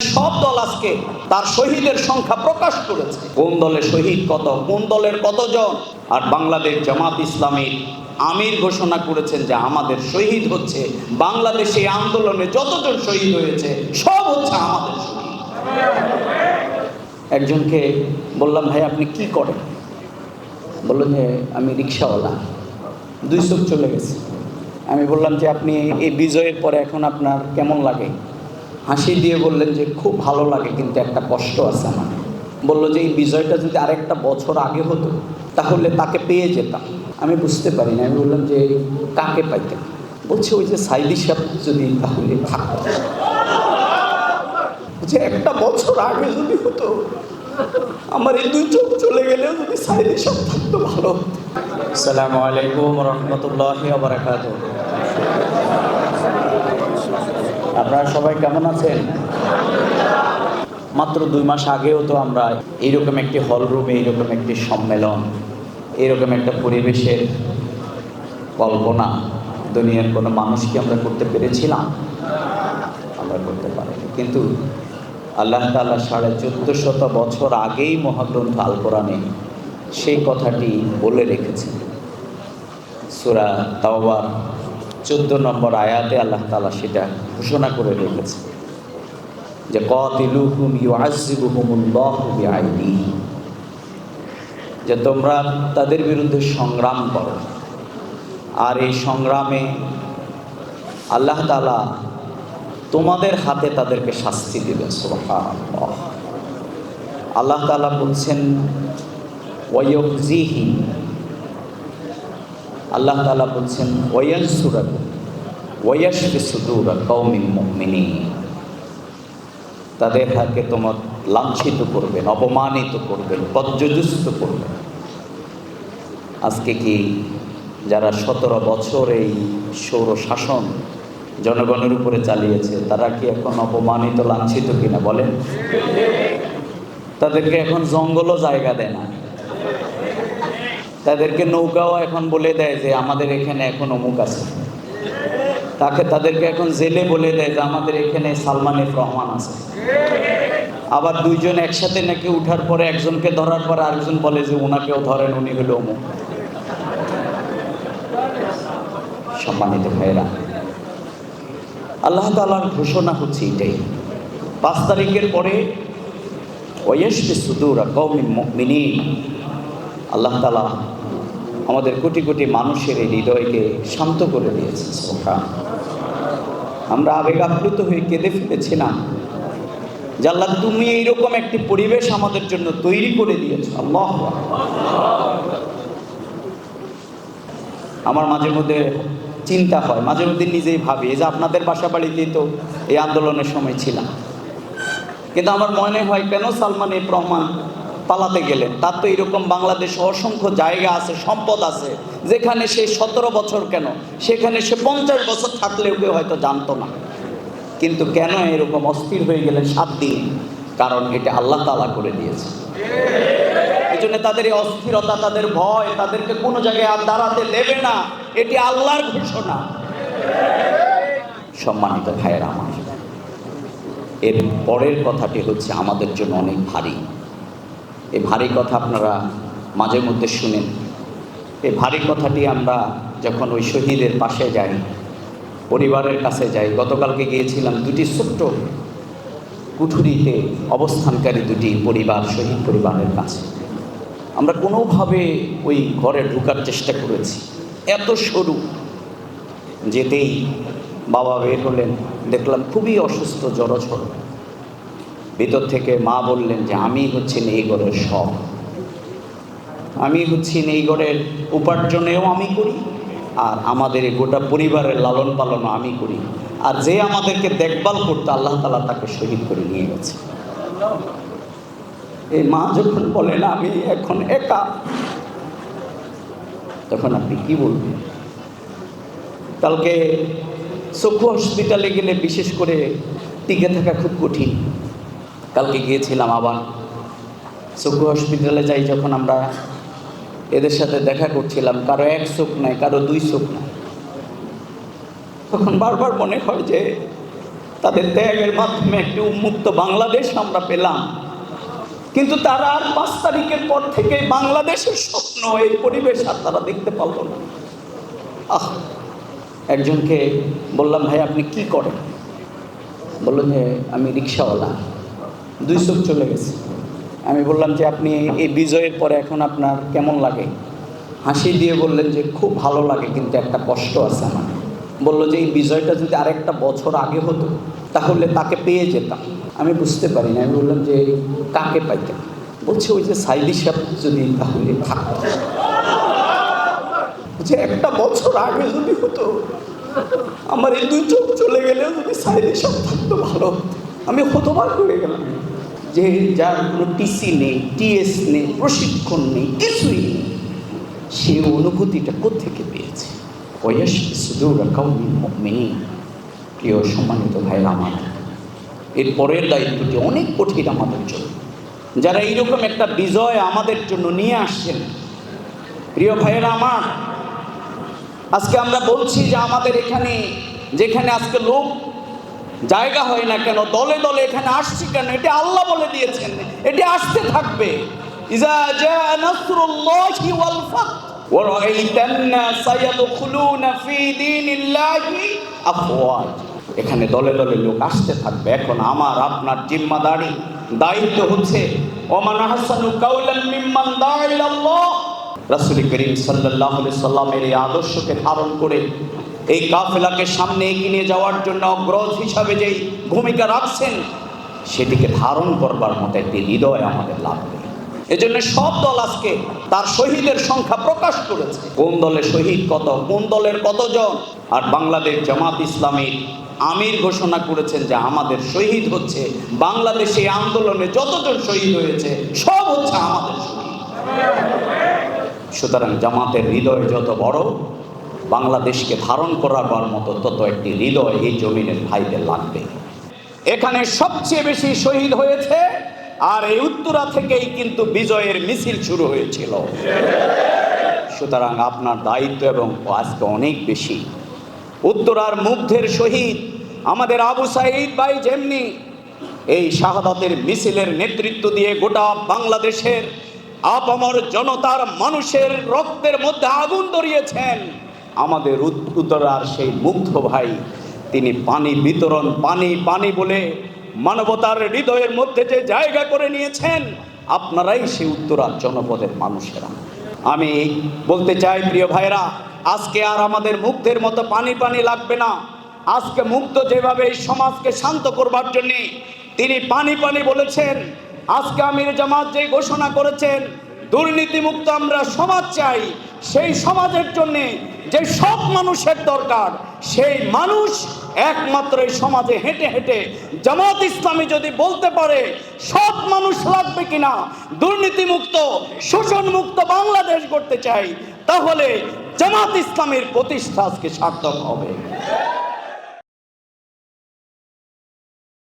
সব দল আজকে তার শহীদের সংখ্যা প্রকাশ করেছে, কোন দলে শহীদ কত, কোন দলের কতজন। আর বাংলাদেশ জামাত ইসলামীর আমির ঘোষণা করেছেন যে আমাদের শহীদ হচ্ছে, বাংলাদেশে আন্দোলনে যতজন শহীদ হয়েছে সব হচ্ছে আমাদের শহীদ। একজনকে বললাম, ভাই আপনি কি করেন? বললেন যে আমি রিক্সাওয়ালা। দুই চোখ চলে গেছে। আমি বললাম যে আপনি এই বিজয়ের পরে এখন আপনার কেমন লাগে? হাসি দিয়ে বললেন যে খুব ভালো লাগে, কিন্তু একটা কষ্ট আছে আমার। বললো যে এই বিজয়টা যদি আরেকটা বছর আগে হতো তাহলে তাকে পেয়ে যেতাম। আমি বুঝতে পারি না। আমি বললাম যে কাকে পাইতেন? বলছে ওই যে সাইদি সাহেব যদি তাহলে থাকতো, যে একটা বছর আগে যদি হতো, আমার এই দুই চোখ চলে গেলেও যদি সাইদি সাহেব থাকতো ভালো হতো। আসসালামু আলাইকুম রহমতুল্লাহি ওয়া বারাকাতুহু। আপনারা সবাই কেমন আছেন? মাত্র 2 মাস আগেও তো আমরা এইরকম একটি হল রুমে, এইরকম একটি সম্মেলন, এইরকম একটা পরিবেশের কল্পনা দুনিয়ার কোনো মানুষকে আমরা করতে পেরেছিলাম? আমরা করতে পারিনি। কিন্তু আল্লাহ তাআলা 1450 বছর আগেই মহাগ্রন্থ আল কোরআনে সেই কথাটি বলে রেখেছেন। সূরা তাওবার 14 নম্বর আয়াতে আল্লাহ তাআলা সেটা ঘোষণা করে রেখেছেন যে কাতিলুহুম ইউআযিবুহুমুল্লাহু বিআইনিহি, যে তোমরা তাদের বিরুদ্ধে সংগ্রাম করো, আর এই সংগ্রামে আল্লাহ তাআলা তোমাদের হাতে তাদেরকে শাস্তি দিবেন। সুবহানাল্লাহ। আল্লাহ তাআলা বলছেন ওয়ায়ুখজিহি, আল্লাহ তাআলা বলছেন ওয়ায়ানসুরাকুম ওয়ায়াশফি সুদুরা কওমিন মুমিনিন, তাদের হাতে তোমার লাঞ্ছিত করবেন, অপমানিত করবেন, পর্যদুস্ত করবেন। আজকে কি যারা 17 বছর এই সৌর শাসন জনগণের উপরে চালিয়েছে, তারা কি এখন অপমানিত, লাঞ্ছিত কিনা বলেন? তাদেরকে এখন জঙ্গলও জায়গা দেয় না, তাদেরকে নৌকাও এখন বলে দেয় যে আমাদের এখানে এখন অমুক আছে, তাদেরকে এখন জেলে বলে দেয় যে আমাদের এখানে সালমান এফ রহমান আছে। আবার দুইজন একসাথে নাকি উঠার পরে একজনকে ধরার পর আরেকজন বলে যে ওনাকেও ধরেন, উনি হলো অমুক। সম্মানিত ভাইয়েরা, আল্লাহ তাআলার ঘোষণা হচ্ছে এটাই, 5 তারিখের পরে ওয়ায়াশফি সুদুরা কওমিন মুমিনিন, আল্লাহ তাআলা আমাদের কোটি কোটি মানুষের এই হৃদয়কে শান্ত করে দিয়েছে। আমরা আবেগ আপ্লুত হয়ে কেঁদে ফেলেছিলাম যে আল্লাহ তুমি এইরকম একটি পরিবেশ আমাদের জন্য তৈরি করে দিয়েছো। আল্লাহ, আমার মাঝে মধ্যে চিন্তা হয়, মাঝে মধ্যে নিজেই ভাবি যে আপনাদের বাসা বাড়িতেই তো এই আন্দোলনের সময় ছিলাম, কিন্তু আমার মনে হয় কেন সালমান এফ রহমান পালাতে গেলেন? তার তো এরকম বাংলাদেশে অসংখ্য জায়গা আছে, সম্পদ আছে, যেখানে সে 17 বছর কেন, সেখানে সে 50 বছর থাকলেও কেউ হয়তো জানতো না। কিন্তু কেন এরকম অস্থির হয়ে গেলেন 7 দিন? কারণ এটা আল্লাহ তাআলা করে দিয়েছে। এই জন্য তাদের এই অস্থিরতা, তাদের ভয়, তাদেরকে কোনো জায়গায় আর দাঁড়াতে দেবে না, এটি আল্লাহর ঘোষণা। সম্মানিত ভাইয়েরা আমার, এর পরের কথাটি হচ্ছে আমাদের জন্য অনেক ভারী। এই ভারী কথা আপনারা মাঝে মধ্যে শুনেন। এই ভারী কথাটি আমরা যখন ওই শহীদের পাশে যাই, পরিবারের কাছে যাই, গতকালকে গিয়েছিলাম 2টি ছোট্ট কুঠুরিতে অবস্থানকারী 2টি পরিবার, শহীদ পরিবারের কাছে। আমরা কোনোভাবে ওই ঘরে ঢোকার চেষ্টা করেছি, এত সরু। যেতেই বাবা বের হলেন, দেখলাম খুবই অসুস্থ, জড়সড়। ভিতর থেকে মা বললেন যে আমি হচ্ছি এই ঘরের সব, আমি হচ্ছি এই ঘরের উপার্জনেও আমি করি, আর আমাদের এই গোটা পরিবারের লালন পালনও আমি করি, আর যে আমাদেরকে দেখভাল করতে আল্লাহ তাআলা তাকে শহীদ করে নিয়ে গেছে। এই মা যখন বলেন আমি এখন একা, তখন আপনি কি বলবেন? কালকে চক্ষু হসপিটালে গেলে বিশেষ করে টিকে থাকা খুব কঠিন। কালকে গিয়েছিলাম আবার চক্ষু হসপিটালে যাই, যখন আমরা এদের সাথে দেখা করছিলাম, কারো 1 চোখ নাই, কারো 2 চোখ নাই, তখন বারবার মনে হয় যে তাদের ত্যাগের মাধ্যমে একটি উন্মুক্ত বাংলাদেশ আমরা পেলাম। কিন্তু তারা আর 5 তারিখের পর থেকে বাংলাদেশের স্বপ্ন, এই পরিবেশ আর তারা দেখতে পারল না। একজনকে বললাম, ভাই আপনি কি করেন? বললেন যে আমি রিক্সাওয়ালা। 2 চোখ চলে গেছে। আমি বললাম যে আপনি এই বিজয়ের পরে এখন আপনার কেমন লাগে? হাসি দিয়ে বললেন যে খুব ভালো লাগে, কিন্তু একটা কষ্ট আছে আমার। বললো যে এই বিজয়টা যদি আরেকটা বছর আগে হতো তাহলে তাকে পেয়ে যেতাম। আমি বুঝতে পারি না। আমি বললাম যে কাকে পাইতেন? বলছে ওই যে সাইদি সাহেব যদি তাহলে থাকতো, যে একটা বছর আগে যদি হতো, আমার এই 2 চোখ চলে গেলেও যদি সাইদি সাহেব থাকতো ভালো হতো। আমি হতবাক করে গেলাম যে যার কোনো টিসি নেই, টিএস নেই, প্রশিক্ষণ নেই, কিছুই নেই, সে অনুভূতিটা কোত্থেকে পেয়েছে? প্রিয় সম্মানিত ভাইরা আমার, এর পরের দায়িত্বটি অনেক কঠিন আমাদের জন্য, যারা এইরকম একটা বিজয় আমাদের জন্য নিয়ে আসছেন। প্রিয় ভাইয়েরা আমার, আজকে আমরা বলছি যে আমাদের এখানে, যেখানে আজকে লোক জায়গা হয় না কেন, দলে দলে এখানে আসছি কেন, এটা আল্লাহ বলে দিয়েছেন, এটি আসতে থাকবে। ইজা জা নাসরুল্লাহি ওয়াল ফাত ওয়া রাআইতান নাসা ইয়াদখুলুনা ফি দীনিল্লাহি আফওয়াজ। এখানে দলে দলে লোক আসতে থাকবে। এখন আমার আপনার জিম্মাদারি, দায়িত্ব হচ্ছে ওমান আহসানু কাওলান মিম্মান দাআ ইলাল্লাহ। রাসূল করিম সাল্লাল্লাহু আলাইহি সাল্লামের এই আদর্শকে ধারণ করে এই কাফেলাকে সামনে এগিয়ে নিয়ে যাওয়ার জন্য অগ্রজ হিসাবে যেই ভূমিকা রাখছেন, সেটিকে ধারণ করবার মতো একটি হৃদয় আমাদের লাগবে। এজন্য সব দল আজকে তার শহীদের সংখ্যা প্রকাশ করেছে, কোন দলে শহীদ কত, কোন দলের কতজন। আর বাংলাদেশ জামাত ইসলামীর আমির ঘোষণা করেছেন যে আমাদের শহীদ হচ্ছে, বাংলাদেশে আন্দোলনে যতজন শহীদ হয়েছে সব হচ্ছে আমাদের শহীদ। সুতরাং জামাতের হৃদয় যত বড়, বাংলাদেশকে ধারণ করার মতো তত একটি হৃদয় এই জমিনের ভাইদের লাগবে। এখানে সবচেয়ে বেশি শহীদ হয়েছে, আর এই উত্তরা থেকেই কিন্তু বিজয়ের মিছিল শুরু হয়েছিল। সুতরাং আপনার দায়িত্ব এবং আজকে অনেক বেশি। উত্তরার মুগ্ধের শহীদ আমাদের আবু সাঈদ ভাই যেমনি এই শাহাদাতের মিছিলের নেতৃত্ব দিয়ে গোটা বাংলাদেশের আপামর জনতার মানুষের রক্তের মধ্যে আগুন ধরিয়েছেন, আমাদের উত্তরার সেই মুগ্ধ ভাই তিনি পানি বিতরণ, পানি পানি বলে মানবতার হৃদয়ের মধ্যে যে জায়গা করে নিয়েছেন, আপনারাই সেই উত্তরার জনপদের মানুষেরা। আমি বলতে চাই প্রিয় ভাইরা, আজকে আর আমাদের মুগ্ধের মতো পানি পানি লাগবে না। আজকে মুগ্ধ যেভাবে এই সমাজকে শান্ত করবার জন্য তিনি পানি পানি বলেছেন, আজকে আমির জামাত যে ঘোষণা করেছেন দুর্নীতিমুক্ত আমরা সমাজ চাই, সেই সমাজের জন্যে যে সব মানুষের দরকার, সেই মানুষ একমাত্র এই সমাজে হেঁটে হেঁটে জামাত ইসলামী যদি বলতে পারে সব মানুষ লাগবে কিনা, দুর্নীতিমুক্ত শোষণমুক্ত বাংলাদেশ করতে চাই, তাহলে জামাত ইসলামীর প্রতিষ্ঠা আজকে সার্থক হবে।